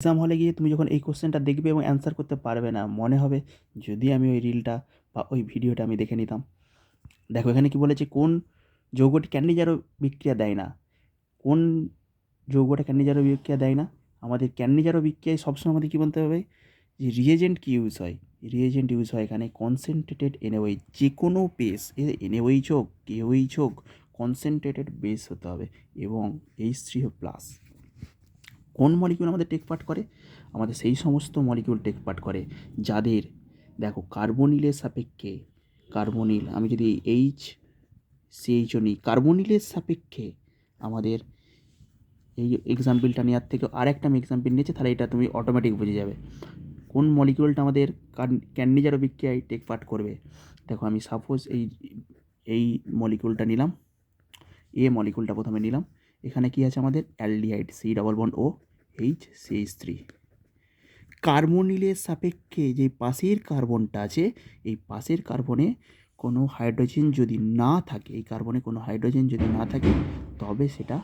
Exam হলে গিয়ে তুমি যখন এই কোশ্চেনটা দেখবে এবং অ্যান্সার করতে পারবে না, মনে হবে যদি আমি ওই রিলটা বা ওই ভিডিওটা আমি দেখে নিতাম। দেখো এখানে কি বলেছে, কোন যৌগটি ক্যান্ডিজারও বিক্রিয়া দেয় না। কোন যৌগটা ক্যান্ডিজারও বিক্রিয়া দেয় না? আমাদের ক্যান্ডিজারও বিক্রিয়ায় সবসময় আমাদের কী বলতে হবে, যে রিয়েজেন্ট কী ইউজ হয়। রিয়েজেন্ট ইউজ হয় এখানে কনসেন্ট্রেটেড এনএওএইচ, যে কোনো বেস এনএওএইচ হোক কেওএইচ হোক, কনসেন্ট্রেটেড বেস হতে হবে এবং H3O+। কোন মলিকিউল আমাদের টেক পার্ট করে? আমাদের সেই সমস্ত মলিকিউল টেক পার্ট করে যাদের, দেখো কার্বনিলের সাপেক্ষে, কার্বনিল আমি যদি HCHO নিই, কার্বনিলের সাপেক্ষে আমাদের এই এক্সাম্পলটা নেওয়ার থেকে আরেকটা আমি এক্সাম্পল নিয়েছি, তাহলে এটা তুমি অটোমেটিক বুঝে যাবে কোন মলিকিউলটা আমাদের ক্যান্ডিজারও বিক্রিয়ায় টেক পার্ট করবে। দেখো আমি সাপোজ এই মলিকিউলটা নিলাম, মলিকিউলটা প্রথমে নিলাম। এখানে কি আছে আমাদের অ্যালডিহাইড COOH3। কার্বনিলের সাপেক্ষে যে পাশের কার্বনটা আছে, এই পাশের কার্বনে কোনো হাইড্রোজেন যদি না থাকে, এই কার্বনে কোনো হাইড্রোজেন যদি না থাকে, তবে সেটা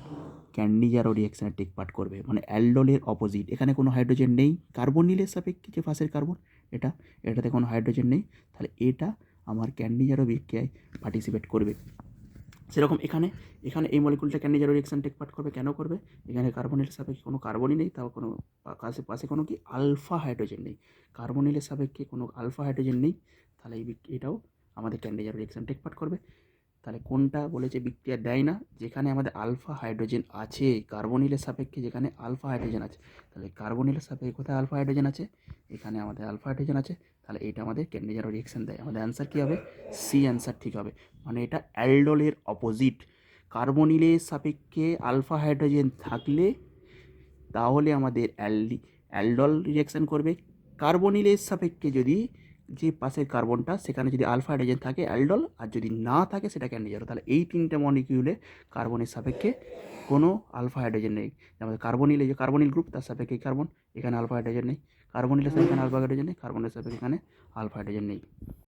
ক্যান্ডিজারো রিয়াকশানে টেক পার্ট করবে, মানে অ্যালডোলের অপোজিট। এখানে কোনো হাইড্রোজেন নেই, কার্বনিলের সাপেক্ষে যে পাশের কার্বন এটাতে কোনো হাইড্রোজেন নেই, তাহলে এটা আমার ক্যান্ডিজারো বিক্রিয়ায় পার্টিসিপেট করবে। সেরকম এখানে এই মলিকুলটা ক্যান্ডিজারো রিয়াকশান টেক পার্ট করবে। কেন করবে? এখানে কার্বনিলের সাপেক্ষে কোনো কার্বনই নেই, তাও কোনো পাশে কোনো কি আলফা হাইড্রোজেন নেই, কার্বনিলের সাপেক্ষে কোনো আলফা হাইড্রোজেন নেই, তাহলে এটাও আমাদের ক্যান্ডিজারো রিয়াকশান টেক পার্ট করবে। তাহলে কোনটা বলেছে বিক্রিয়া দেয় না? যেখানে আমাদের আলফা হাইড্রোজেন আছে, কার্বনিলের সাপেক্ষে যেখানে আলফা হাইড্রোজেন আছে। তাহলে কার্বনিলের সাপেক্ষে কোথায় আলফা হাইড্রোজেন আছে? এখানে আমাদের আলফা হাইড্রোজেন আছে, তাহলে এটা আমাদের ক্যান্ডিজারো রিয়াকশান দেয়। আমাদের অ্যান্সার কী হবে? সি অ্যান্সার ঠিক হবে। মানে এটা অ্যালডোলের অপোজিট। কার্বনিলের সাপেক্ষে আলফা হাইড্রোজেন থাকলে তাহলে আমাদের অ্যালডল রিয়াকশান করবে। কার্বনিলের সাপেক্ষে যদি যে পাশের কার্বনটা, সেখানে যদি আলফা হাইড্রোজেন থাকে অ্যালডল, আর যদি না থাকে সেটা ক্যান্ডিজারো। তাহলে এই তিনটে মলিকিউলে কার্বনের সাপেক্ষে কোনো আলফা হাইড্রোজেন নেই। আমাদের কার্বনিলে যে কার্বনিল গ্রুপ, তার সাপেক্ষে কার্বন, এখানে আলফা হাইড্রোজেন নেই। কার্বনিলের সাপেক্ষে আলফা হাইড্রোজেন নেই, কার্বনের সাপেক্ষে এখানে আলফা হাইড্রোজেন নেই।